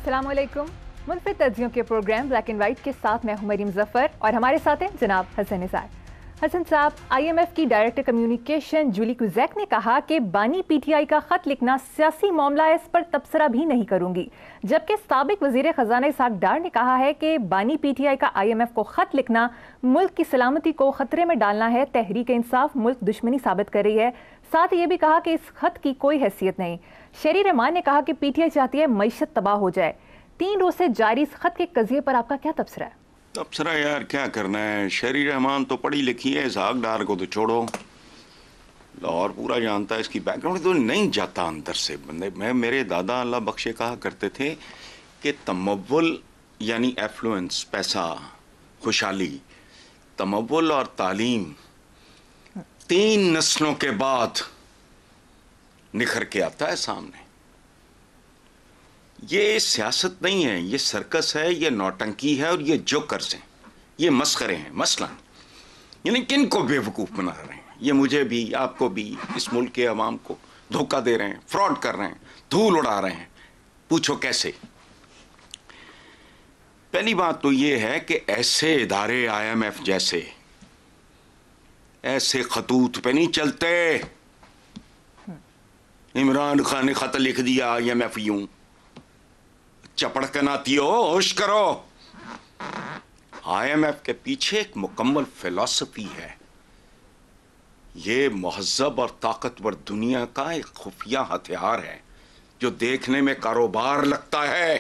अस्सलाम वालेकुम। मुनफिद तज्जियों के प्रोग्राम ब्लैक एंड वाइट के साथ मैं हूं मरीम जफर और हमारे साथ हैं जनाब हसन निसार। हसन साहब, IMF की डायरेक्टर कम्युनिकेशन जूली कुजैक ने कहा कि बानी PTI का खत लिखना सियासी मामला है, इस पर तबसरा भी नहीं करूंगी। जबकि साबिक वजीर खजाना इसहाक डार ने कहा है कि बानी PTI का IMF को खत लिखना मुल्क की सलामती को खतरे में डालना है। तहरीक इंसाफ मुल्क दुश्मनी साबित कर रही है। साथ ही ये भी कहा कि इस खत की कोई हैसियत नहीं। शेरी रहमान ने कहा कि PTI चाहती है मईशत तबाह हो जाए। 3 रोज से जारी इस खत के कजिए पर आपका क्या तबसरा है? तबसरा यार क्या करना है, शेरी रहमान तो पढ़ी लिखी है, इसहाक डार को तो छोड़ो, लाहौर पूरा जानता है, इसकी बैकग्राउंड तो नहीं जाता अंदर से बंदे। मेरे दादा अल्लाह बख्शे कहा करते थे कि तमव्वुल यानी एफ्लुएंस, पैसा, खुशहाली, तमव्वुल और तालीम 3 नस्लों के बाद निखर के आता है सामने। ये सियासत नहीं है, ये सर्कस है, ये नौटंकी है और ये जोकर्स हैं, ये मस्खरे हैं। मसलन यानी किन को बेवकूफ़ बना रहे हैं, ये मुझे भी, आपको भी, इस मुल्क के अवाम को धोखा दे रहे हैं, फ्रॉड कर रहे हैं, धूल उड़ा रहे हैं। पूछो कैसे? पहली बात तो ये है कि ऐसे इदारे IMF जैसे ऐसे खतूत पे नहीं चलते। इमरान खान ने खत लिख दिया IMF यूं, चपड़ के नाती हो, होश करो। IMF के पीछे एक मुकम्मल फिलॉसफी है। ये महज़ब और ताकतवर दुनिया का एक खुफिया हथियार है जो देखने में कारोबार लगता है।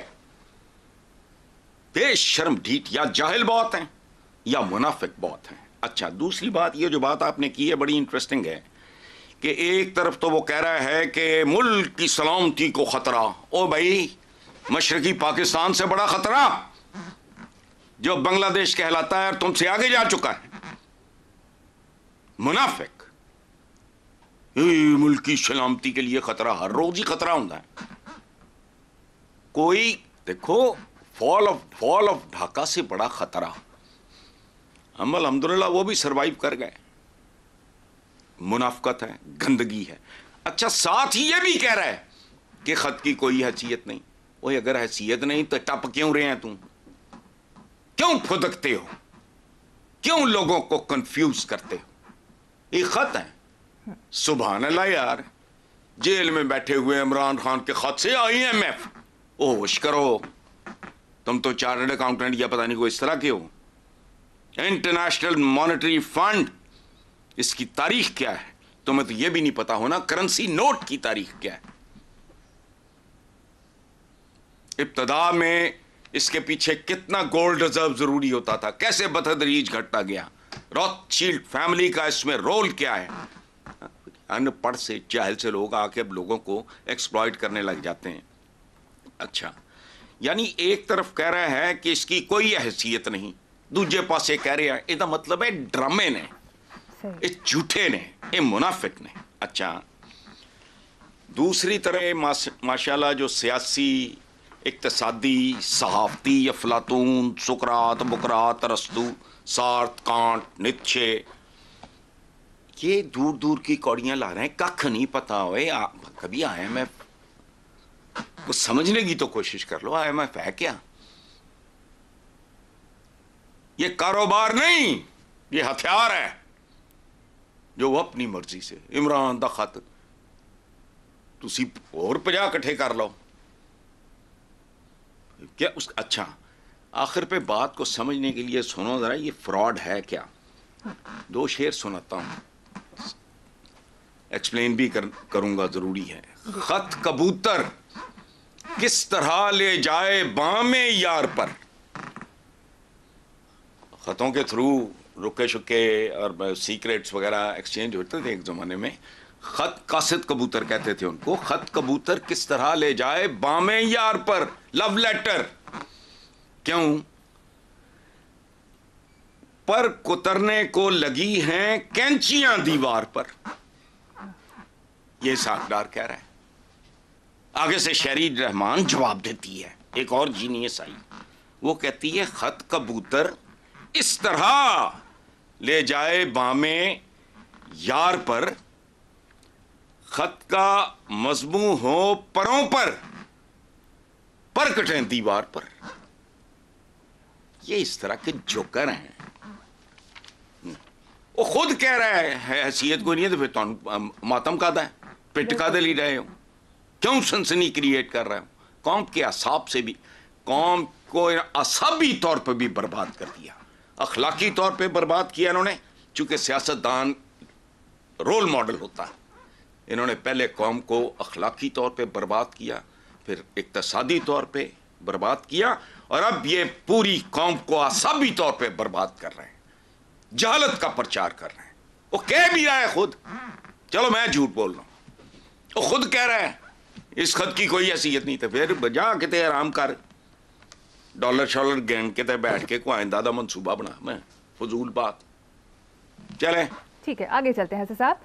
बेशर्म ढीठ या जाहिल बहुत हैं या मुनाफिक बहुत हैं। अच्छा, दूसरी बात, ये जो बात आपने की है बड़ी इंटरेस्टिंग है कि एक तरफ तो वो कह रहा है कि मुल्क की सलामती को खतरा। ओ भाई, मशरकी पाकिस्तान से बड़ा खतरा जो बांग्लादेश कहलाता है और तुमसे आगे जा चुका है। मुनाफिक, मुल्क की सलामती के लिए खतरा, हर रोज ही खतरा होता है। कोई देखो, फॉल ऑफ ढाका से बड़ा खतरा हम अल्हम्दुलिल्लाह वो भी सरवाइव कर गए। मुनाफकत है, गंदगी है। अच्छा, साथ ही ये भी कह रहा है कि खत की कोई हैसियत नहीं। ओए, अगर हैसियत नहीं तो टप क्यों रहे हैं तुम? क्यों फुदकते हो? क्यों लोगों को कंफ्यूज करते हो? ये खत है, सुभान अल्लाह यार, जेल में बैठे हुए इमरान खान के खत से IMF। होश करो, तुम तो चार्टर्ड अकाउंटेंट या पता नहीं कोई इस तरह के हो। इंटरनेशनल मॉनेटरी फंड, इसकी तारीख क्या है? तुम्हें तो यह भी नहीं पता होना करेंसी नोट की तारीख क्या है। इब्तदा में इसके पीछे कितना गोल्ड रिजर्व जरूरी होता था, कैसे बतदरीज घटता गया। रॉथशील्ड फैमिली का इसमें रोल क्या है? अनपढ़ से, जाहिल से लोग आके अब लोगों को एक्सप्लॉइट करने लग जाते हैं। अच्छा, यानी एक तरफ कह रहा है कि इसकी कोई हैसियत नहीं, दूजे पासे कह रहे हैं, इसका मतलब है ड्रामे ने, इस झूठे ने, ये मुनाफिक ने। अच्छा, दूसरी तरह माशाल्लाह जो सियासी, इक्तसादी, सहाफती, अफलातून, सुकरात, बुकरात, अरस्तू, सार्थ, कांट, नीत्शे, ये दूर दूर की कौड़ियां ला रहे हैं। कख नहीं पता हुए। कभी IMF को समझने की तो कोशिश कर लो। IMF है क्या? ये कारोबार नहीं, ये हथियार है जो वो अपनी मर्जी से इमरान दा खत तुसी और 50 इकट्ठे कर लो क्या उस। अच्छा, आखिर पे बात को समझने के लिए सुनो जरा, ये फ्रॉड है क्या? 2 शेर सुनाता हूं, एक्सप्लेन भी करूंगा, जरूरी है। खत कबूतर किस तरह ले जाए बामे यार पर। खतों के थ्रू रुके शुके और सीक्रेट्स वगैरह एक्सचेंज होते थे एक जमाने में। खत कासिद कबूतर कहते थे उनको। खत कबूतर किस तरह ले जाए बामे यार पर, लव लेटर। क्यों? पर कुतरने को लगी हैं कैंचियां दीवार पर। यह साकदार कह रहा है। आगे से शेरी रहमान जवाब देती है, एक और जीनियस आई, वो कहती है खत कबूतर इस तरह ले जाए बामे यार पर, खत का मजमू हो परों पर, पर कटें दीवार पर। ये इस तरह के जोकर हैं। वो खुद कह रहा है हैसियत कोई नहीं है, तो फिर तो मातम कादा है, पिट कादे ली रहे हो, क्यों सनसनी क्रिएट कर रहे हो? कौम के असाब से भी, कौम को असाबी तौर पर भी बर्बाद कर दिया, अखलाकी तौर पे बर्बाद किया इन्होंने। चूंकि सियासतदान रोल मॉडल होता है, इन्होंने पहले कौम को अखलाकी तौर पे बर्बाद किया, फिर इक्तसादी तौर पे बर्बाद किया, और अब ये पूरी कौम को असाबी तौर पे बर्बाद कर रहे हैं, जहालत का प्रचार कर रहे हैं। वो कह भी रहा है खुद, चलो मैं झूठ बोल रहा हूं, वो खुद कह रहा है इस खत की कोई हैसियत नहीं। तो फिर बजा के आराम कर, डॉलर शॉलर गैंग के तहत बैठ के को आइंदा दा मंसूबा बना, मैं फजूल बात। चले ठीक है, आगे चलते हैं साहब।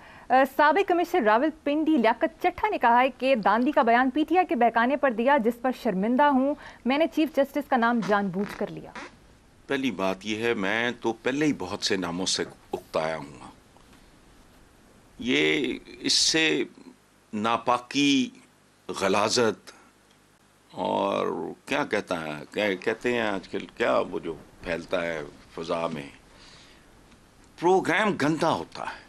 साबिक कमिश्नर रावलपिंडी लियाकत चट्ठा ने कहा है कि दांदी का बयान पीटीआई के बहकाने पर दिया, जिस पर शर्मिंदा हूं, मैंने चीफ जस्टिस का नाम जानबूझकर लिया। पहली बात यह है, मैं तो पहले ही बहुत से नामों से उकताया हूँ। ये इससे नापाकी, गलाजत और क्या कहता है, कहते हैं आजकल क्या वो जो फैलता है फजा में, प्रोग्राम गंदा होता है,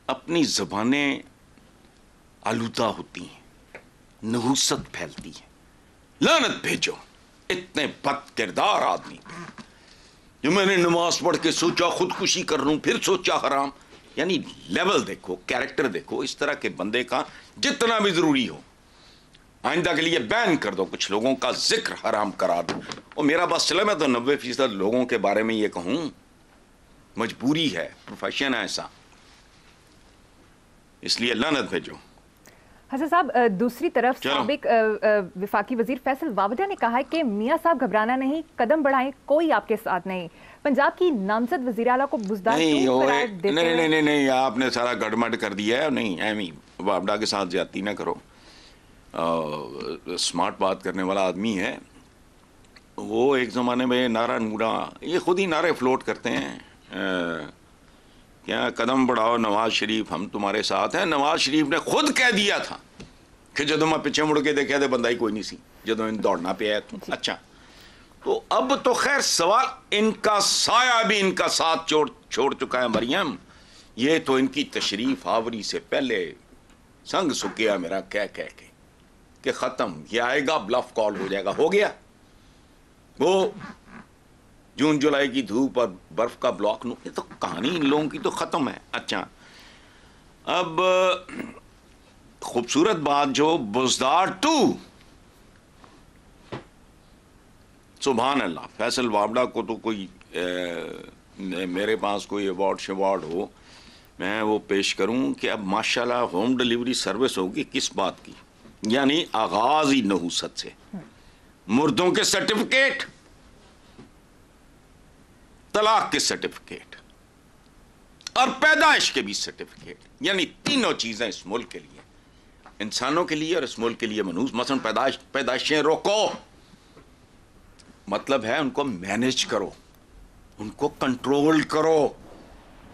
अपनी ज़बानें आलूदा होती हैं, नहूसत फैलती है। लानत भेजो इतने बद किरदार आदमी जो मैंने नमाज पढ़ के सोचा खुदकुशी कर लूं, फिर सोचा हराम। यानी लेवल देखो, कैरेक्टर देखो। इस तरह के बंदे का जितना भी जरूरी हो आइंदा के लिए बैन कर दो, कुछ लोगों का जिक्र हराम करा दो। और मेरा बस चला, मैं तो 90% लोगों के बारे में ये कहूं, मजबूरी है, प्रोफेशन है ऐसा, इसलिए लानत भेजो। हसन साहब, दूसरी तरफ साबिक विफाकी वजीर फैसल वावडा ने कहा है कि मियां साहब घबराना नहीं, कदम बढ़ाएं, कोई आपके साथ नहीं। पंजाब की नामजद वजीर आला को बुज़दार नहीं, आपने सारा गड़मड़ कर दिया है। नहीं, एमी वावडा के साथ ज्यादती ना करो। स्मार्ट बात करने वाला आदमी है वो। एक ज़माने में नारा नूरा, ये खुद ही नारे फ्लोट करते हैं, क्या कदम बढ़ाओ नवाज शरीफ, हम तुम्हारे साथ हैं। नवाज शरीफ ने खुद कह दिया था कि जदों मैं पीछे मुड़ के देखा तो बंदा ही कोई नहीं सी, जदों इन दौड़ना पे आया तो। अच्छा, तो अब तो खैर सवाल, इनका साया भी इनका साथ छोड़ चुका है मरियम। ये तो इनकी तशरीफ आवरी से पहले संग सुकिया मेरा कह के कि खत्म, ये आएगा ब्लफ कॉल हो जाएगा, हो गया वो। जून जुलाई की धूप और बर्फ का ब्लॉक, ये तो कहानी इन लोगों की तो खत्म है। अच्छा, अब खूबसूरत बात जो बुज़दार 2, सुभान अल्लाह। फैसल वावडा को तो कोई मेरे पास कोई अवार्ड शवार्ड हो, मैं वो पेश करूं कि अब माशाल्लाह होम डिलीवरी सर्विस होगी। किस बात की? यानी आगाज ही नहूसत से, मुर्दों के सर्टिफिकेट, तलाक के सर्टिफिकेट और पैदाइश के भी सर्टिफिकेट, यानी तीनों चीजें इस मुल्क के लिए, इंसानों के लिए और इस मुल्क के लिए मनहूस। मसलन पैदाइशें रोको, मतलब है उनको मैनेज करो, उनको कंट्रोल करो।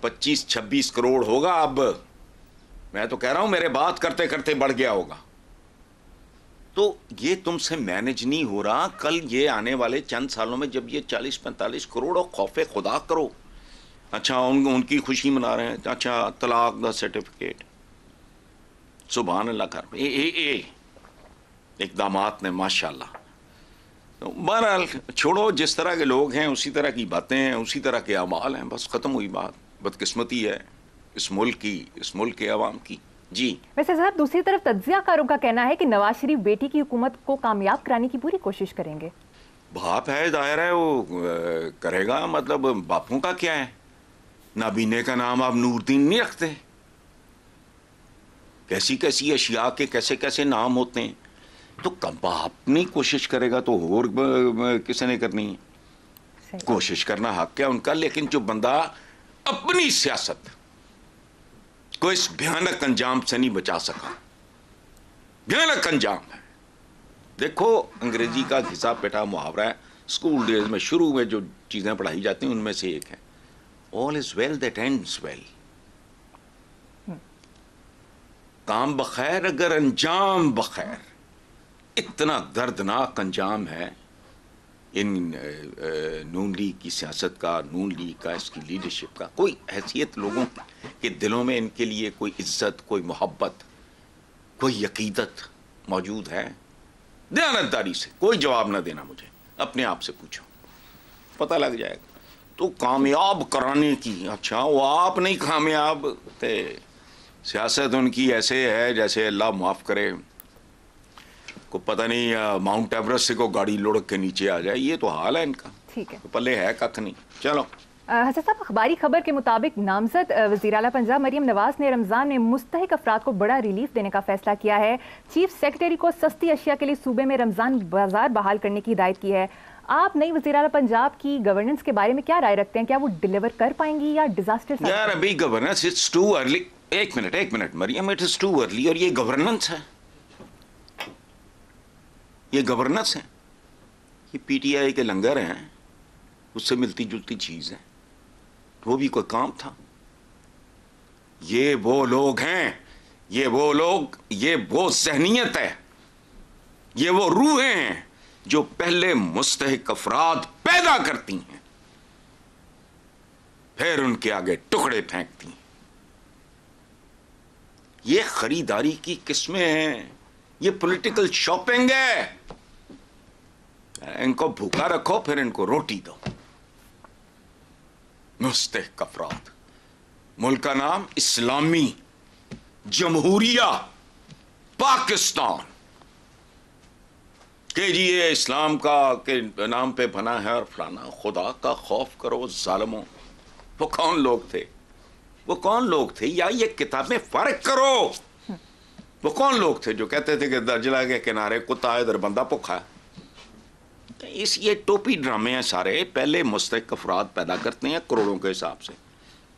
25-26 करोड़ होगा अब, मैं तो कह रहा हूं मेरे बात करते करते बढ़ गया होगा। तो ये तुमसे मैनेज नहीं हो रहा। कल ये आने वाले चंद सालों में जब ये 40-45 करोड़, और खौफे खुदा करो। अच्छा, उनकी खुशी मना रहे हैं। अच्छा, तलाक दा सर्टिफिकेट, सुभान अल्लाह कर इकदामात ने माशाल्लाह। तो बहरहाल छोड़ो, जिस तरह के लोग हैं उसी तरह की बातें हैं, उसी तरह के अमाल हैं, बस ख़त्म हुई बात। बदकिस्मती है इस मुल्क की, इस मुल्क के अवाम की। जी, वैसे साहब दूसरी तरफ तज्जियाकारों का कहना है कि नवाज शरीफ बेटी की हुकूमत को कामयाब कराने की पूरी कोशिश करेंगे। बाप है, दायरा है, वो करेगा। मतलब बापों का क्या है, नाबीने का नाम आप नूरदीन नहीं रखते? कैसी कैसी अशिया के कैसे कैसे नाम होते हैं। तो कब बाप नहीं कोशिश करेगा तो और किसी ने करनी है? कोशिश करना हक है उनका, लेकिन जो बंदा अपनी सियासत को इस भयानक अंजाम से नहीं बचा सका, भयानक अंजाम है। देखो, अंग्रेजी का घिसा पेटा मुहावरा है, स्कूल डेज में शुरू में जो चीजें पढ़ाई जाती हैं उनमें से एक है, all is well that ends well. काम बखैर अगर अंजाम बखैर, इतना दर्दनाक अंजाम है इन नून लीग की सियासत का, नून लीग का, इसकी लीडरशिप का। कोई हैसियत लोगों के दिलों में इनके लिए कोई इज्जत, कोई मोहब्बत, कोई अकीदत मौजूद है? दयानतदारी से कोई जवाब ना देना, मुझे अपने आप से पूछो, पता लग जाएगा। तो कामयाब कराने की, अच्छा वो आप नहीं कामयाब थे, सियासत उनकी ऐसे है जैसे अल्लाह माफ़ करे को पता नहीं माउंट एवरेस्ट से को गाड़ी लुढ़क के नीचे आ जाए, ये तो हाल है इनका। ठीक है, तो पल्ले है कख नहीं। चलो हसन साहब, अखबारी खबर के मुताबिक नामजद वज़ीर आला पंजाब मरियम नवाज ने रमज़ान में मुस्तहिक अफराद को बड़ा रिलीफ देने का फैसला किया है। चीफ सेक्रेटरी को सस्ती अशिया के लिए सूबे में रमज़ान बाजार बहाल करने की हिदायत की है। आप नई वज़ीर आला पंजाब की गवर्नेंस के बारे में क्या राय रखते हैं? क्या वो डिलीवर कर पाएंगी या डिजास्टर? यार अभी गवर्नेंस, इट्स टू अर्ली। एक minute Maryam, it is too early. और ये गवर्नेंस है, ये गवर्नेंस है, ये पीटीआई के लंगर हैं, उससे मिलती जुलती चीज है। वो भी कोई काम था? ये वो लोग हैं, ये वो लोग, ये वो ज़हनियत है, ये वो रूहें हैं जो पहले मुस्तहिक अफराद पैदा करती हैं, फिर उनके आगे टुकड़े फेंकती हैं। ये खरीदारी की किस्में हैं, ये पॉलिटिकल शॉपिंग है। इनको भूखा रखो, फिर इनको रोटी दो। मुस्तहिक अफराद, मुल्क का नाम इस्लामी जमहूरिया पाकिस्तान, के जी ये इस्लाम का के नाम पे बना है और फलाना। खुदा का खौफ करो जालिमों। वो कौन लोग थे? वो कौन लोग थे? या ये किताब में फर्क करो। वो कौन लोग थे जो कहते थे कि दर्जला के किनारे कुत्ता है, इधर बंदा भूखा है? इस ये टोपी ड्रामे हैं सारे। पहले मुस्तहिक अफराद पैदा करते हैं करोड़ों के हिसाब से,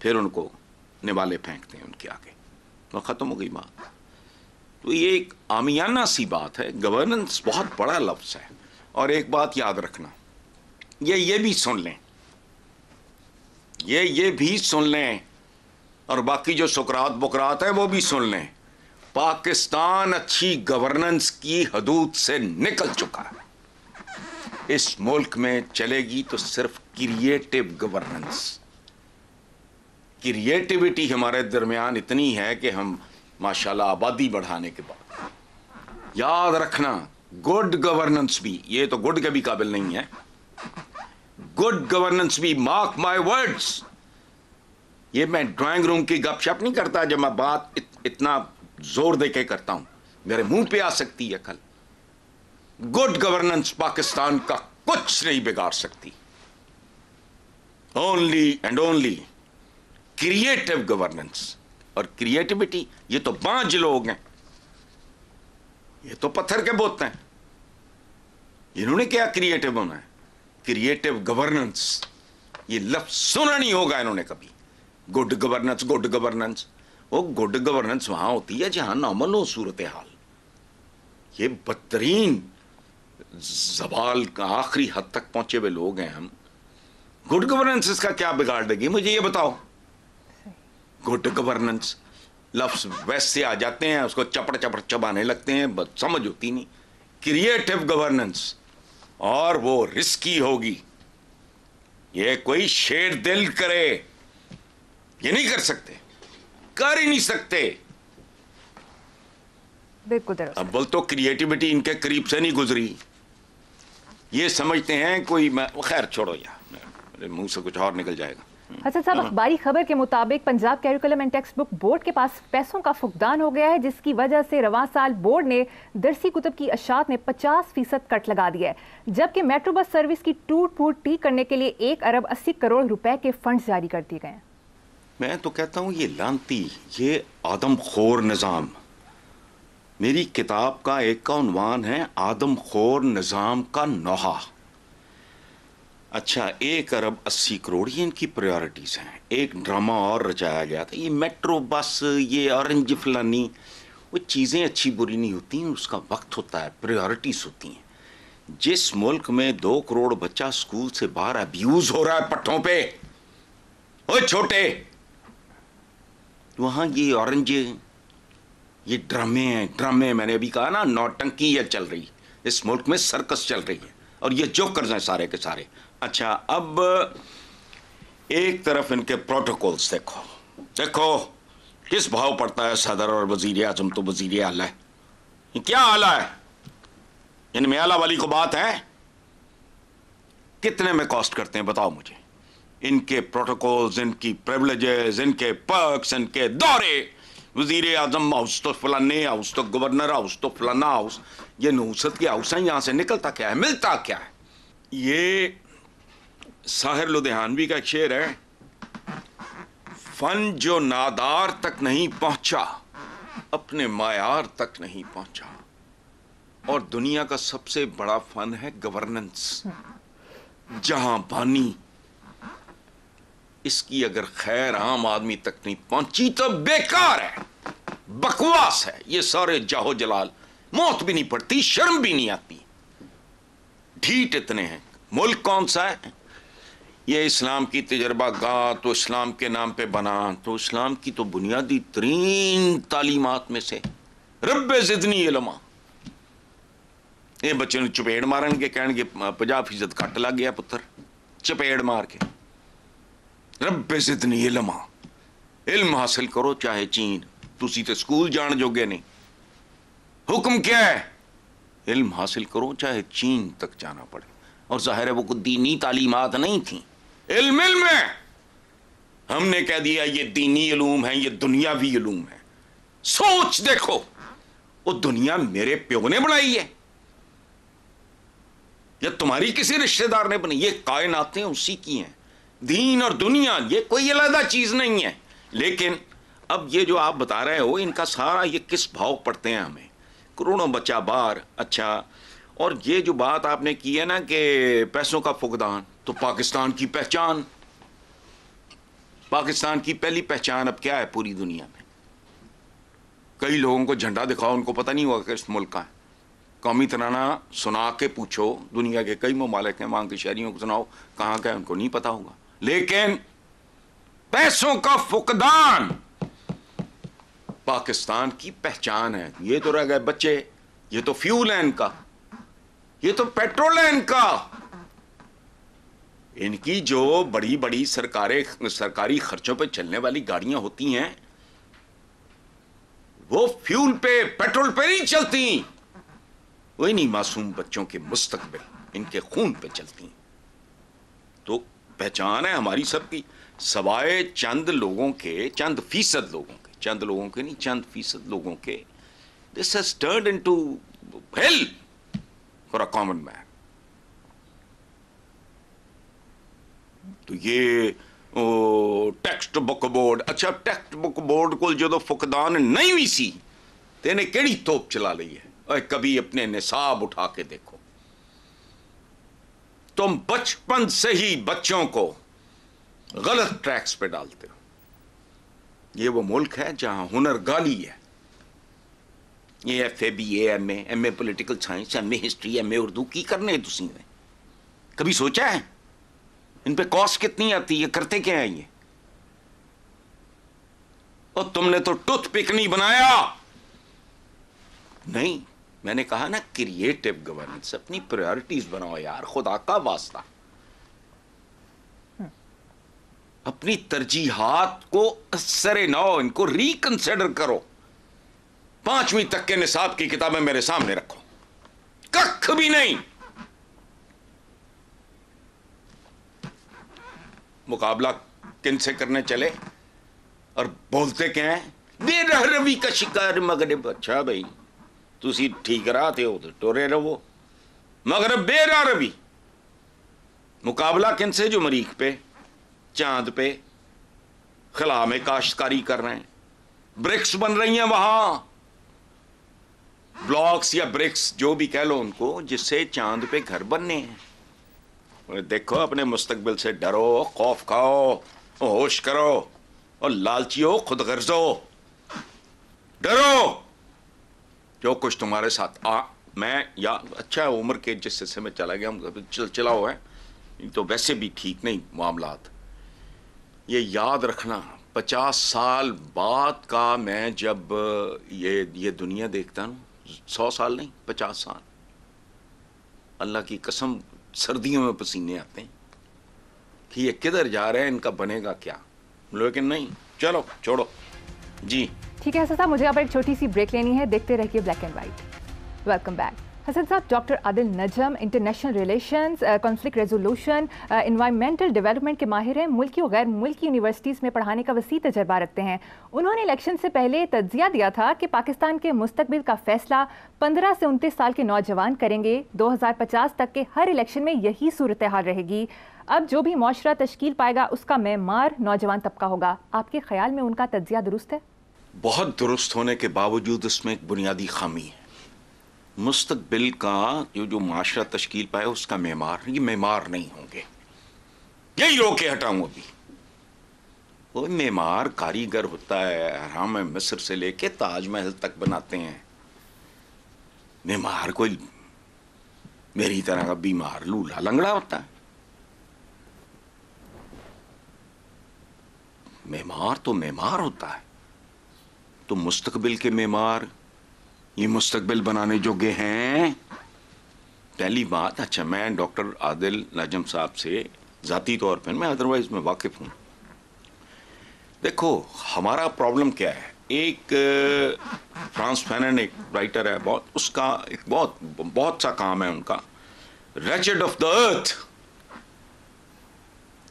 फिर उनको निवाले फेंकते हैं उनके आगे, तो ख़त्म हो गई बात। तो ये एक आमियाना सी बात है। गवर्नेंस बहुत बड़ा लफ्ज़ है। और एक बात याद रखना, ये भी सुन लें, ये भी सुन लें, और बाकी जो सुकरात बुकरात है वो भी सुन लें। पाकिस्तान अच्छी गवर्नेंस की हदूद से निकल चुका है। इस मुल्क में चलेगी तो सिर्फ क्रिएटिव गवर्नेंस। क्रिएटिविटी हमारे दरमियान इतनी है कि हम माशाल्लाह आबादी बढ़ाने के बाद, याद रखना, गुड गवर्नेंस भी, ये तो गुड के भी काबिल नहीं है, गुड गवर्नेंस भी, मार्क माय वर्ड्स। ये मैं ड्राइंग रूम की गपशप नहीं करता, जब मैं बात इतना जोर दे के करता हूं, मेरे मुंह पे आ सकती है कल। गुड गवर्नेंस पाकिस्तान का कुछ नहीं बिगाड़ सकती। Only and only creative governance. और क्रिएटिविटी, ये तो 5 लोग हैं, ये तो पत्थर के बोत हैं, इन्होंने क्या क्रिएटिव होना है? क्रिएटिव गवर्नेंस, ये लफ्ज सुना नहीं होगा इन्होंने कभी। Good governance, good governance. वो गुड गवर्नेंस वहां होती है जहां नॉर्मल हो सूरत हाल। ये बदतरीन जवाल का आखिरी हद तक पहुंचे हुए लोग हैं हम। गुड गवर्नेंस इसका क्या बिगाड़ देगी, मुझे ये बताओ। गुड गवर्नेंस लफ्ज वैसे आ जाते हैं, उसको चपड़ चपड़ चबाने लगते हैं, बस समझ होती नहीं। क्रिएटिव गवर्नेंस, और वो रिस्की होगी। ये कोई शेर दिल करे, ये नहीं कर सकते, कर ही नहीं सकते। बिल्कुल। अब बोल तो क्रिएटिविटी इनके करीब से नहीं गुजरी, ये समझते हैं कोई, खैर छोड़ो यार, मेरे मुंह से कुछ और निकल जाएगा। हसन साहब, अखबारी खबर के मुताबिक Punjab curriculum and text book board के पास पैसों का फुकदान हो गया है, जिसकी वजह से रवां साल बोर्ड ने दरसी कुतुब की अशात में 50% कट लगा दिया है, जबकि मेट्रो बस सर्विस की टूट फूट ठीक करने के लिए 1 अरब 80 करोड़ रुपए के फंड जारी कर दिए गए हैं। मैं तो कहता हूं ये लानती, ये आदमखोर निज़ाम। मेरी किताब का एक का उन्वान है आदमखोर निज़ाम का नोहा। अच्छा, 1 अरब 80 करोड़ ये इनकी प्रायोरिटीज हैं। एक ड्रामा और रचाया गया था, ये मेट्रो बस, ये ऑरेंज फलानी, वो चीज़ें अच्छी बुरी नहीं होती, उसका वक्त होता है, प्रायोरिटीज होती हैं। जिस मुल्क में 2 करोड़ बच्चा स्कूल से बाहर अब्यूज हो रहा है पट्टों पे, ओ छोटे, वहां ये ऑरेंज, ये ड्रामे हैं, ड्रामे। मैंने अभी कहा ना, नौटंकी है चल रही, इस मुल्क में सर्कस चल रही है और ये जोकर्स हैं सारे के सारे। अच्छा, अब एक तरफ इनके प्रोटोकॉल्स देखो, देखो किस भाव पड़ता है सदर और वजीर आजम तो वजीर आला है। ये क्या आला है? इनमें आला वाली को बात है? कितने में कॉस्ट करते हैं बताओ मुझे? इनके प्रोटोकॉल्स, इनकी प्रिविलेजेस, इनके पर्क्स, इनके दौरे, वजीर आजम हाउस तो फलाने हाउस, तो गवर्नर हाउस, तो फलाना हाउस। ये नूसत के हाउस है, यहां से निकलता क्या है, मिलता क्या है? ये साहिर लुधियानवी का एक शेर है, फन जो नादार तक नहीं पहुंचा अपने मायार तक नहीं पहुंचा। और दुनिया का सबसे बड़ा फन है गवर्नेंस, जहां बानी। इसकी अगर खैर आम आदमी तक नहीं पहुंची तो बेकार है, बकवास है। ये सारे जाहो जलाल, मौत भी नहीं पड़ती, शर्म भी नहीं आती, ढीठ इतने हैं। मुल्क कौन सा है? ये इस्लाम की तजर्बा गाह तो इस्लाम के नाम पे बना, तो इस्लाम की तो बुनियादी तरीन तालीमात में से रब्बे ज़िदनी इल्मा। ये बच्चे ने चपेड़ मारन के कहणगे 50% घट लग गया पुत्र, चपेड़ मार के। रब्बे ज़िदनी इल्मा, इल्म हासिल करो चाहे चीन, तुसी ते स्कूल जान जोगे नहीं। हुक्म क्या है? इल्म हासिल करो चाहे चीन तक जाना पड़े। और जाहिर है वो कुछ दीनी तालीमात नहीं थी, इल्म इल्म है। हमने कह दिया ये दीनी इलूम है, ये दुनियावी इलूम है। सोच देखो, वो दुनिया मेरे प्यो ने बनाई है या तुम्हारी किसी रिश्तेदार ने बनाई? ये कायनातें उसी की हैं। दीन और दुनिया ये कोई अलग चीज नहीं है। लेकिन अब ये जो आप बता रहे हो, इनका सारा ये किस भाव पड़ते हैं हमें, करोड़ों बच्चा बाहर। अच्छा, और ये जो बात आपने की है ना कि पैसों का फुकदान, तो पाकिस्तान की पहचान, पाकिस्तान की पहली पहचान अब क्या है पूरी दुनिया में? कई लोगों को झंडा दिखाओ, उनको पता नहीं हुआ कि इस मुल्क का है। कौमी तराना सुना के पूछो, दुनिया के कई ममालिक हैं, वहां के शहरियों को सुनाओ कहाँ का है, उनको नहीं पता होगा। लेकिन पैसों का फुकदान पाकिस्तान की पहचान है। ये तो रह गए बच्चे, ये तो फ्यूल है इनका, ये तो पेट्रोल है इनका। इनकी जो बड़ी बड़ी सरकारी खर्चों पे चलने वाली गाड़ियां होती हैं, वो फ्यूल पे, पेट्रोल पे नहीं चलती। वही नहीं, मासूम बच्चों के मुस्तकबिल इनके खून पे चलती हैं। तो पहचान है हमारी सबकी, सवाए चंद लोगों के, चंद फीसद लोगों के, चंद लोगों के नहीं, चंद फीसद लोगों के। This has turned into hello for a common man. तो ये टेक्स्ट बुक बोर्ड, अच्छा टेक्स्ट बुक बोर्ड को जो फुकदान नहीं हुई सी, तेने केड़ी तोप चला ली है। और कभी अपने निसाब उठा के देखो, तुम बचपन से ही बच्चों को गलत ट्रैक्स पे डालते हो। ये वो मुल्क है जहां हुनर गाली है। ये FA BA MA political science, MA history, MA Urdu की करने तुसी ने कभी सोचा है इन पे कॉस्ट कितनी आती है, करते क्या है ये? और तुमने तो टूथपिक नहीं बनाया। नहीं, मैंने कहा ना क्रिएटिव गवर्नेंस, अपनी प्रायोरिटीज बनाओ यार, खुदा का वास्ता। अपनी तरजीहात को असरे नौ, इनको रिकंसिडर करो। 5वीं तक के निसाब की किताबें मेरे सामने रखो, कख भी नहीं। मुकाबला किन से करने चले और बोलते क्या है? बेरह रवि का शिकार मगरब। अच्छा भाई, तुसी ठीक राहते हो तो टोरे रहो, मगर बेरा रवि। मुकाबला किन से? जो मरीख पे, चांद पे, खला में काश्तकारी कर रहे हैं, ब्रिक्स बन रही हैं वहां, ब्लॉक्स या ब्रिक्स जो भी कह लो उनको, जिससे चांद पे घर बनने हैं। देखो, अपने मुस्तकबिल से डरो, खौफ खाओ, होश करो, और लालची हो, खुद गर्जो, डरो। जो कुछ तुम्हारे साथ मैं या अच्छा उम्र के जिस हिस्से में चला गया, चलाओ है तो वैसे भी ठीक नहीं मामलात। ये याद रखना, 50 साल बाद का मैं जब ये दुनिया देखता हूँ, 100 साल नहीं 50 साल, अल्लाह की कसम सर्दियों में पसीने आते हैं कि ये किधर जा रहे हैं, इनका बनेगा क्या। लेकिन नहीं, चलो छोड़ो जी। ठीक है हसन साहब, मुझे अब एक छोटी सी ब्रेक लेनी है, देखते रहिए black and white. Welcome back. Hasan साहब, doctor Adil Najam international relations, conflict resolution, environmental development के माहिर हैं, मुल्की और गैर मुल्की यूनिवर्सिटीज़ में पढ़ाने का वसी तजर्बा रखते हैं। उन्होंने इलेक्शन से पहले तज्जिया दिया था कि पाकिस्तान के मुस्तकबिल का फैसला 15 से 29 साल के नौजवान करेंगे। 2050 तक के हर इलेक्शन में यही सूरत हाल रहेगी। अब जो भी मुआशरा तश्कील पाएगा उसका मेमार नौजवान तबका होगा। आपके ख्याल में उनका तज्जिया दुरुस्त है? बहुत दुरुस्त होने के बावजूद इसमें एक बुनियादी खामी है। मुस्तकबिल का जो माशरा तश्कील पाए उसका मेमार, ये मेमार नहीं होंगे। यही रोके हटाऊं अभी। वो मेमार कारीगर होता है, हराम मिस्र से लेके ताजमहल तक बनाते हैं। मेमार कोई मेरी तरह का बीमार लूला लंगड़ा होता है। मेमार तो मेमार होता है। तो मुस्तकबिल के मेमार ये मुस्तकबिल बनाने जोगे हैं। पहली बात, अच्छा मैं डॉक्टर आदिल नजम साहब से ज़ाती तौर पर, मैं अदरवाइज मैं वाकिफ़ हूँ। देखो हमारा प्रॉब्लम क्या है, एक फ्रांस फैनन एक राइटर है, बहुत उसका एक बहुत सा काम है उनका, रेचेड ऑफ द अर्थ,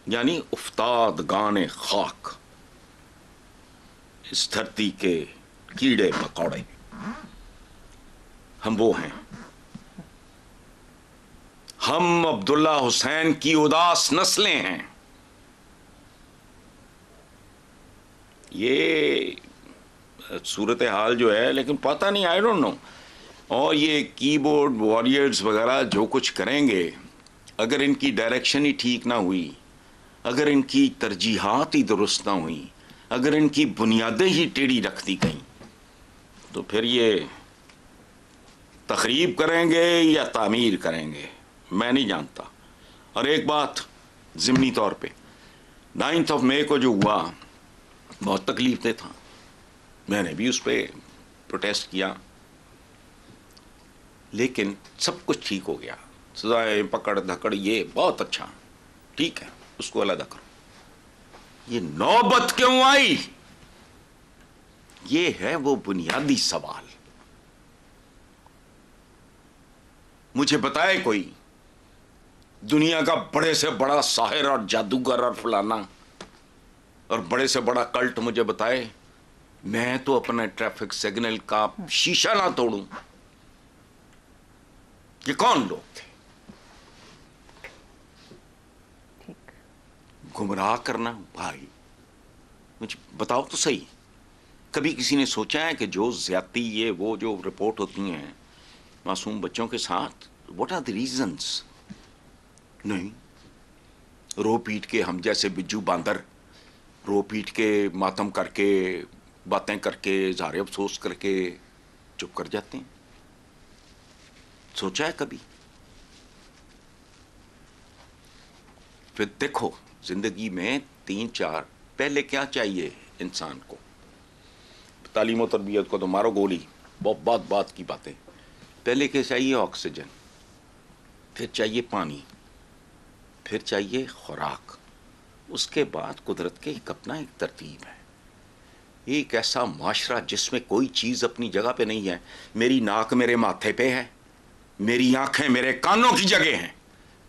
यानी उफ्ताद गाने खाक, इस धरती के कीड़े मकोड़े, हम वो हैं। हम अब्दुल्ला हुसैन की उदास नस्लें हैं। ये सूरत हाल जो है, लेकिन पता नहीं, आई डोंट नो। और ये कीबोर्ड वॉरियर्स वगैरह जो कुछ करेंगे, अगर इनकी डायरेक्शन ही ठीक ना हुई, अगर इनकी तरजीहात ही दुरुस्त ना हुई, अगर इनकी बुनियादें ही टेढ़ी रख दी गई, तो फिर ये तखरीब करेंगे या तामीर करेंगे, मैं नहीं जानता। और एक बात ज़िमनी तौर पे, 9 मई को जो हुआ बहुत तकलीफ दे था, मैंने भी उस पर प्रोटेस्ट किया, लेकिन सब कुछ ठीक हो गया। सजाएं पकड़ धकड़ ये बहुत अच्छा, ठीक है, उसको अलग करो। ये नौबत क्यों आई, ये है वो बुनियादी सवाल। मुझे बताए कोई दुनिया का बड़े से बड़ा साहिर और जादूगर और फलाना और बड़े से बड़ा कल्ट मुझे बताए, मैं तो अपने ट्रैफिक सिग्नल का शीशा ना तोड़ूं। ये कौन लोग थे? गुमराह करना। भाई मुझे बताओ तो सही, कभी किसी ने सोचा है कि जो ज्यादती ये वो जो रिपोर्ट होती हैं मासूम बच्चों के साथ, व्हाट आर द रीजंस? नहीं, रो पीट के हम जैसे बिज्जू बांदर रो पीट के मातम करके बातें करके इज़हार अफसोस करके चुप कर जाते हैं। सोचा है कभी? फिर देखो जिंदगी में 3-4 पहले क्या चाहिए इंसान को? तालीम और तरबियत को तो मारो गोली, बहुत बात की बातें। पहले क्या चाहिए? ऑक्सीजन, फिर चाहिए पानी, फिर चाहिए खुराक, उसके बाद कुदरत के एक अपना एक तरतीब है। एक ऐसा माशरा जिसमें कोई चीज़ अपनी जगह पे नहीं है। मेरी नाक मेरे माथे पे है, मेरी आंखें मेरे कानों की जगह हैं,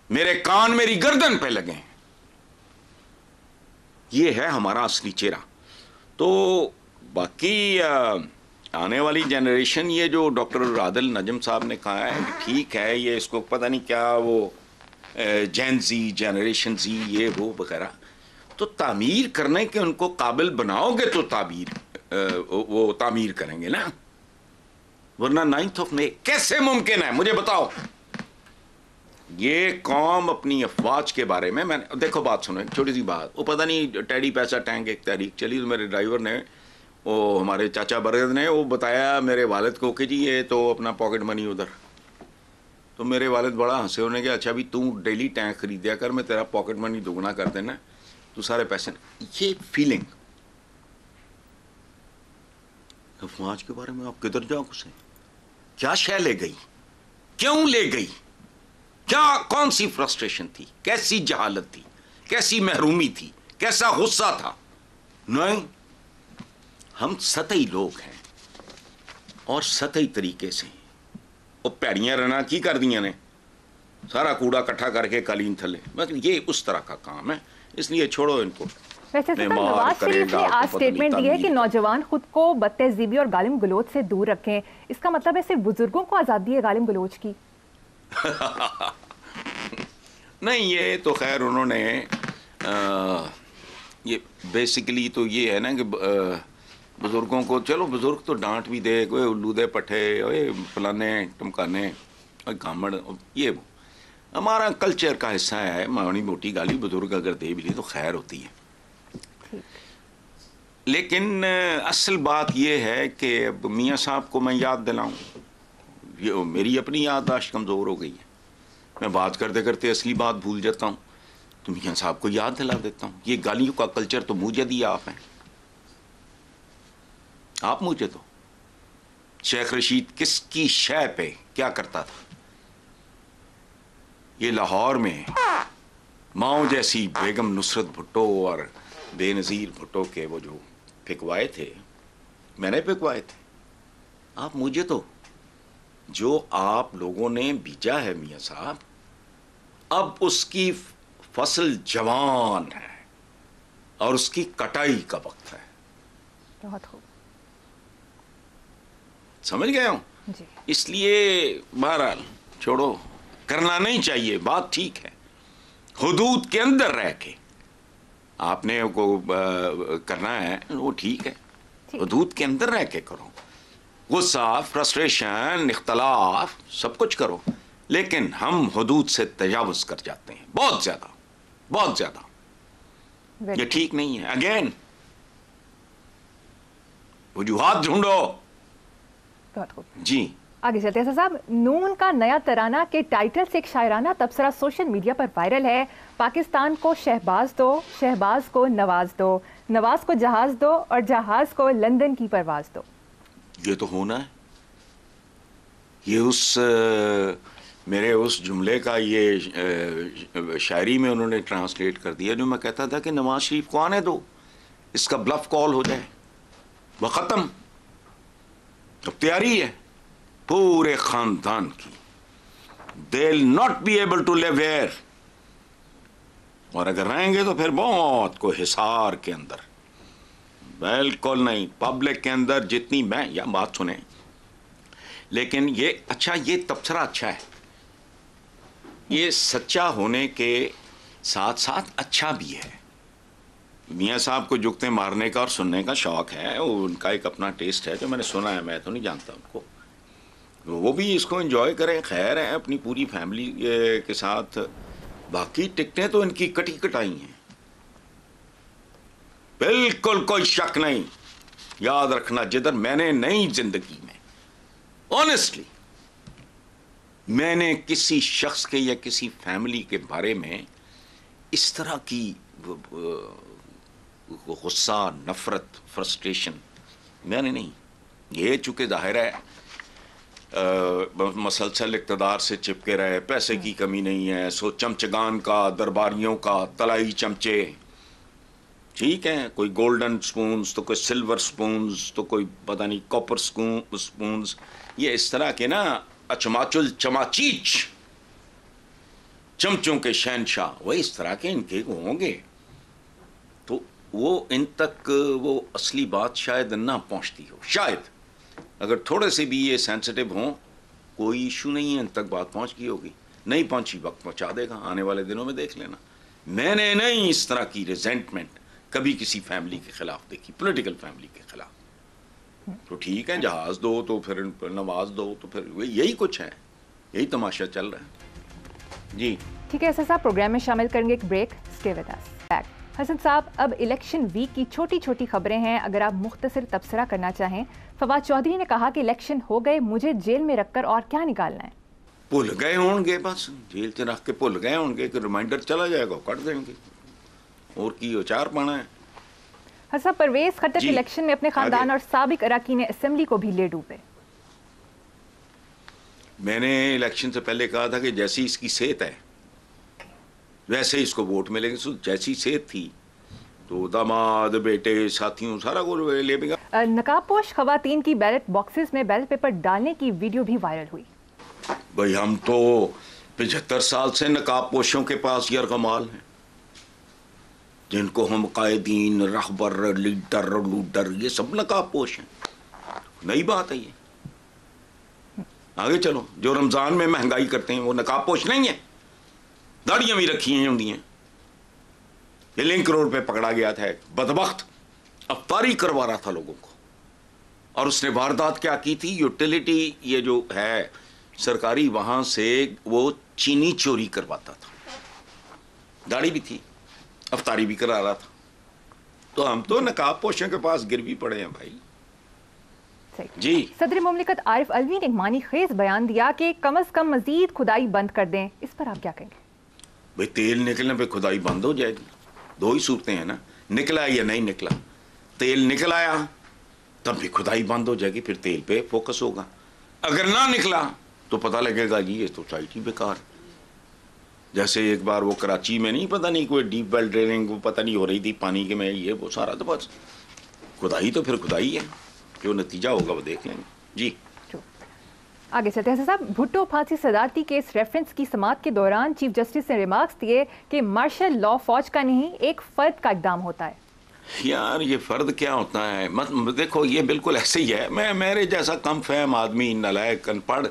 मेरे कान मेरी गर्दन पे लगे हैं। ये है हमारा असली चेहरा। तो बाकी आने वाली जनरेशन, ये जो डॉक्टर आदिल नजम साहब ने कहा है कि ठीक है, ये इसको पता नहीं क्या वो जेन जी, जनरेशन जी, ये वो वगैरह, तो तामीर करने के उनको काबिल बनाओगे तो वो तामीर करेंगे ना, वरना 9 मई कैसे मुमकिन है? मुझे बताओ। ये कौम अपनी अफवाज के बारे में, मैंने देखो बात सुनो, एक छोटी सी बात, वो पता नहीं टेडी पैसा टैंक एक तहरीक चली, तो मेरे ड्राइवर ने, वो हमारे चाचा बरगद ने वो बताया मेरे वालिद को कि जी ये तो अपना पॉकेट मनी उधर। तो मेरे वालिद बड़ा हंसे, उन्होंने कहा अच्छा भी तू डेली टैंक खरीदिया कर, मैं तेरा पॉकेट मनी दुगना कर देना, तू सारे पैसे। ये फीलिंग अफवाज के बारे में आप किधर जाओ, उसे क्या शय ले गई, क्यों ले गई? क्या कौन सी फ्रस्ट्रेशन थी, कैसी जहालत थी, कैसी महरूमी थी, कैसा गुस्सा था? नहीं, हम सतही लोग हैं और सतही तरीके से वो पैड़ियां रना की कर दिया ने, सारा कूड़ा इकट्ठा करके कालीन थले, मतलब ये उस तरह का काम है, इसलिए छोड़ो इनको। वैसे नवाज शरीफ ने आज स्टेटमेंट दी है कि नौजवान खुद को बदतहजीबी और गालिम गलोच से दूर रखें। इसका मतलब है सिर्फ बुजुर्गों को आजादी है गालिम गलोच की? नहीं, ये तो खैर उन्होंने ये बेसिकली तो ये है ना कि बुजुर्गों को, चलो बुजुर्ग तो डांट भी दे, कोई उल्लू दे पट्टे, ओए फलाने टमकाने और गामड़, ये वो हमारा कल्चर का हिस्सा है। माड़ी मोटी गाली बुजुर्ग अगर दे भी ली तो खैर होती है। लेकिन असल बात यह है कि मियाँ साहब को मैं याद दिलाऊं, ये मेरी अपनी याददाश्त कमज़ोर हो गई है, मैं बात करते करते असली बात भूल जाता हूँ, तो मियाँ साहब को याद दिला देता हूँ। ये गालियों का कल्चर तो मुझे दिया आप हैं, आप मुझे तो शेख रशीद किसकी शय पे क्या करता था? ये लाहौर में माओ जैसी बेगम नुसरत भुट्टो और बेनज़ीर भुट्टो के वो जो फिकवाए थे, मैंने फिकवाए थे। आप मुझे तो, जो आप लोगों ने बीजा है मियाँ साहब, अब उसकी फसल जवान है और उसकी कटाई का वक्त है। बहुत खूब, समझ गए हो? इसलिए बहरहाल छोड़ो, करना नहीं चाहिए, बात ठीक है, हुदूद के अंदर रह के आपने को करना है वो ठीक है, हुदूद के अंदर रह के करो, गुस्सा, फ्रस्ट्रेशन, इख्तलाफ सब कुछ करो, लेकिन हम हुदूद से तजावुज कर जाते हैं बहुत ज्यादा, बहुत ज्यादा। ये ठीक नहीं है। अगेन वजूहात ढूंढो। जी आगे चलते हैं साहब। नून का नया तराना के टाइटल से एक शायराना तबसरा सोशल मीडिया पर वायरल है। पाकिस्तान को शहबाज दो, शहबाज को नवाज दो, नवाज को जहाज दो और जहाज को लंदन की परवाज दो। ये तो होना है। ये उस मेरे उस जुमले का ये शायरी में उन्होंने ट्रांसलेट कर दिया जो मैं कहता था कि नवाज शरीफ को आने दो, इसका ब्लफ कॉल हो जाए, वह खत्म। अब तैयारी है पूरे खानदान की, they will not be able to live here, और अगर रहेंगे तो फिर बहुत को हिसार के अंदर, बिल्कुल नहीं पब्लिक के अंदर जितनी मैं, या बात सुने, लेकिन ये अच्छा, ये तबसरा अच्छा है, ये सच्चा होने के साथ साथ अच्छा भी है। मियाँ साहब को जुगते मारने का और सुनने का शौक है, उनका एक अपना टेस्ट है जो मैंने सुना है, मैं तो नहीं जानता उनको, वो भी इसको एंजॉय करें, खैर है, अपनी पूरी फैमिली के साथ। बाकी टिकटें तो इनकी कटी कटाई हैं, बिल्कुल कोई शक नहीं। याद रखना, जिधर मैंने नई जिंदगी में ऑनेस्टली मैंने किसी शख्स के या किसी फैमिली के बारे में इस तरह की गुस्सा, नफरत, फ्रस्ट्रेशन मैंने नहीं। ये चूंकि जाहिर है मसलसल इक़्तिदार से चिपके रहे, पैसे की कमी नहीं है, सो चमचगान का, दरबारियों का तलाई चमचे, ठीक है, कोई गोल्डन स्पून्स तो कोई सिल्वर स्पून्स तो कोई पता नहीं कॉपर स्पून्स, ये इस तरह के ना अचमाचुल चमाचीच चमचों के शहनशाह, वही इस तरह के इनके होंगे, तो वो इन तक वो असली बात शायद ना पहुंचती हो। शायद अगर थोड़े से भी ये सेंसिटिव हों, कोई इशू नहीं है, इन तक बात पहुंच गई होगी, नहीं पहुंची वक्त पहुंचा देगा, आने वाले दिनों में देख लेना। मैंने नहीं इस तरह की रिजेंटमेंट कभी किसी फैमिली के खिलाफ देखी, पॉलिटिकल फैमिली के खिलाफ। तो ठीक है, जहाज दो तो फिर नवाज दो, तो फिर यही कुछ है, यही तमाशा चल रहा है। जी ठीक है, ऐसा साहब प्रोग्राम में शामिल करेंगे एक break, stay with us. Hasan साहब, अब इलेक्शन वीक की छोटी छोटी खबरें हैं, अगर आप मुख्तसर तबसरा करना चाहें। फवाद चौधरी ने कहा कि इलेक्शन हो गए, मुझे जेल में रखकर और क्या निकालना है। भूल गए होंगे, बस जेल से रख के भूल गए होंगे कि रिमाइंडर चला जाएगा, कट देंगे, और की अचार पाना है। हसन, परवेज खट्टक इलेक्शन में अपने खानदान और साबिक अरकान असेंबली को भी ले डूबे। मैंने इलेक्शन से पहले कहा था कि जैसी इसकी सेहत है वैसे ही इसको वोट मिलेंगे। तो जैसी सेहत थी तो दामाद, बेटे, साथियों सारा कुछ ले भी गया। नकाबपोश खवातीन की बैलेट बॉक्सेस में बैलेट पेपर डालने की वीडियो भी वायरल हुई। भाई हम तो 75 साल से नकाबपोशों के पास यार कमाल है, जिनको हम कायदीन, रहबर, लीडर, लूडर ये सब नकाबपोश हैं। नई बात है ये। आगे चलो, जो रमजान में महंगाई करते हैं वो नकाबपोश नहीं है, दाढ़ियां भी रखी हैं होंगी हैं। ये लिंक रोड पे पकड़ा गया था एक बदबख्त, अफ्तारी करवा रहा था लोगों को, और उसने वारदात क्या की थी, यूटिलिटी ये जो है सरकारी, वहां से वो चीनी चोरी करवाता था, दाढ़ी भी थी, अफ्तारी भी करा रहा था। तो हम तो नकाबपोशों के पास गिर भी पड़े हैं भाई। जी, सदर मुमलिकत आरिफ अलवी ने एक मानी खेज बयान दिया कि कम से कम मजीद खुदाई बंद कर दें, इस पर आप क्या कहेंगे? भाई तेल निकलने पे खुदाई बंद हो जाएगी, दो ही सूरतें हैं ना, निकला या नहीं निकला। तेल निकल आया तब भी खुदाई बंद हो जाएगी, फिर तेल पे फोकस होगा। अगर ना निकला तो पता लगेगा जी ये सोसाइटी बेकार। जैसे एक बार वो कराची में नहीं, पता नहीं कोई डीप वेल ड्रिलिंग वो पता नहीं हो रही थी पानी के में, ये वो सारा, तो बस खुदाई तो फिर खुदाई है, जो नतीजा होगा वो देख लेंगे। जी आगे चलते हैं साहब। भुट्टो फांसी सदारती केस रेफरेंस की समाअत के दौरान चीफ जस्टिस ने रिमार्क्स दिए कि मार्शल लॉ फौज का नहीं एक फर्द का इक़दाम होता है। यार ये फर्द क्या होता है, मत देखो ये बिल्कुल ऐसे ही है। मैं मेरे जैसा कम फहम आदमी, नालायक, अनपढ़,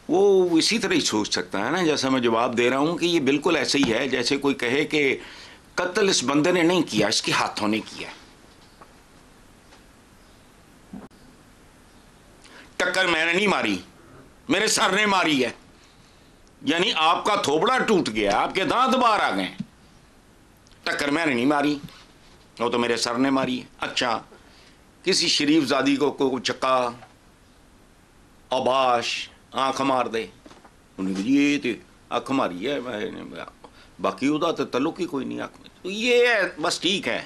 वो इसी तरह ही सोच सकता है ना, जैसा मैं जवाब दे रहा हूँ कि ये बिल्कुल ऐसे ही है जैसे कोई कहे कि कत्ल इस बंदे ने नहीं किया, इसके हाथों ने किया। टक्कर मैंने नहीं मारी, मेरे सर ने मारी है, यानी आपका थोबड़ा टूट गया, आपके दांत बाहर आ गए, टक्कर मैंने नहीं मारी, वो तो मेरे सर ने मारी है। अच्छा, किसी शरीफ जादी को चक्का आबाश आंख मार दे, उन्हें ये तो अख मारी है, बाकी उदा तो तल्लुक ही कोई नहीं आंख में। तो ये है बस, ठीक है,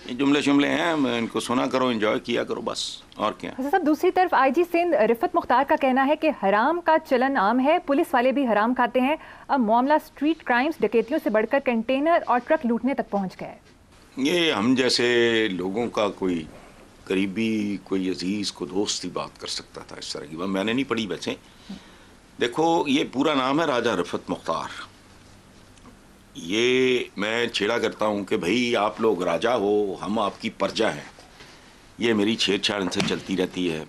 ये जुमले शुमले हैं, इनको सुना करो, एंजॉय किया करो, बस और क्या। साहब दूसरी तरफ आईजी सिंध रिफत मुख्तार का कहना है कि हराम का चलन आम है, पुलिस वाले भी हराम खाते हैं। अब मामला स्ट्रीट क्राइम्स, डकैतियों से बढ़कर कंटेनर और ट्रक लूटने तक पहुंच गया है। ये हम जैसे लोगों का कोई करीबी, कोई अजीज को दोस्त ही बात कर सकता था इस तरह की बात। मैंने नहीं पढ़ी वैसे। देखो ये पूरा नाम है राजा रिफत मुख्तार। ये मैं छेड़ा करता हूँ कि भाई आप लोग राजा हो, हम आपकी प्रजा हैं, ये मेरी छेड़छाड़ इनसे चलती रहती है।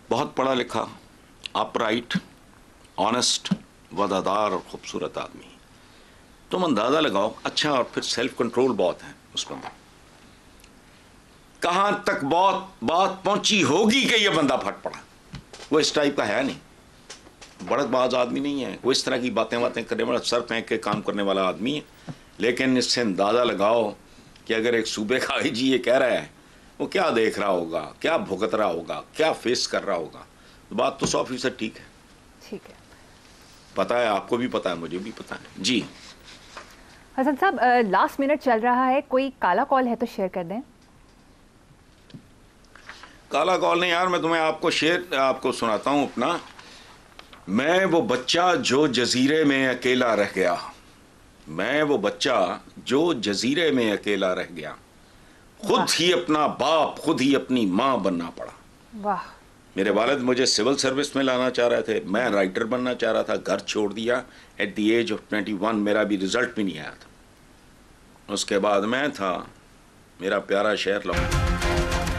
बहुत पढ़ा लिखा, अपराइट, ऑनेस्ट, वफादार और खूबसूरत आदमी। तुम अंदाज़ा लगाओ। अच्छा, और फिर सेल्फ कंट्रोल बहुत है उस बंदे। कहाँ तक बहुत बात पहुंची होगी कि यह बंदा फट पड़ा। वो इस टाइप का है नहीं, बड़कबाज आदमी नहीं है, वो इस तरह की बातें करने वाला, सर फेंक के काम करने वाला आदमी है। लेकिन इससे अंदाज़ा लगाओ कि अगर एक सूबे का आईजी ये कह रहा है, वो क्या देख रहा होगा, क्या भुगत रहा होगा, क्या फेस कर रहा होगा। तो बात तो 100% ठीक है। ठीक है, पता है, आपको भी पता है, मुझे भी पता है। जी हसन साहब, लास्ट मिनट चल रहा है, कोई काला कॉल है तो शेयर कर दें। काला कॉल नहीं यार, मैं तुम्हें आपको सुनाता हूँ अपना। मैं वो बच्चा जो जजीरे में अकेला रह गया, मैं वो बच्चा जो जजीरे में अकेला रह गया, खुद ही अपना बाप, खुद ही अपनी माँ बनना पड़ा। वाह। मेरे वालिद मुझे सिविल सर्विस में लाना चाह रहे थे, मैं राइटर बनना चाह रहा था, घर छोड़ दिया एट द एज ऑफ 21। मेरा भी रिजल्ट भी नहीं आया था। उसके बाद मैं था, मेरा प्यारा शहर लौटा।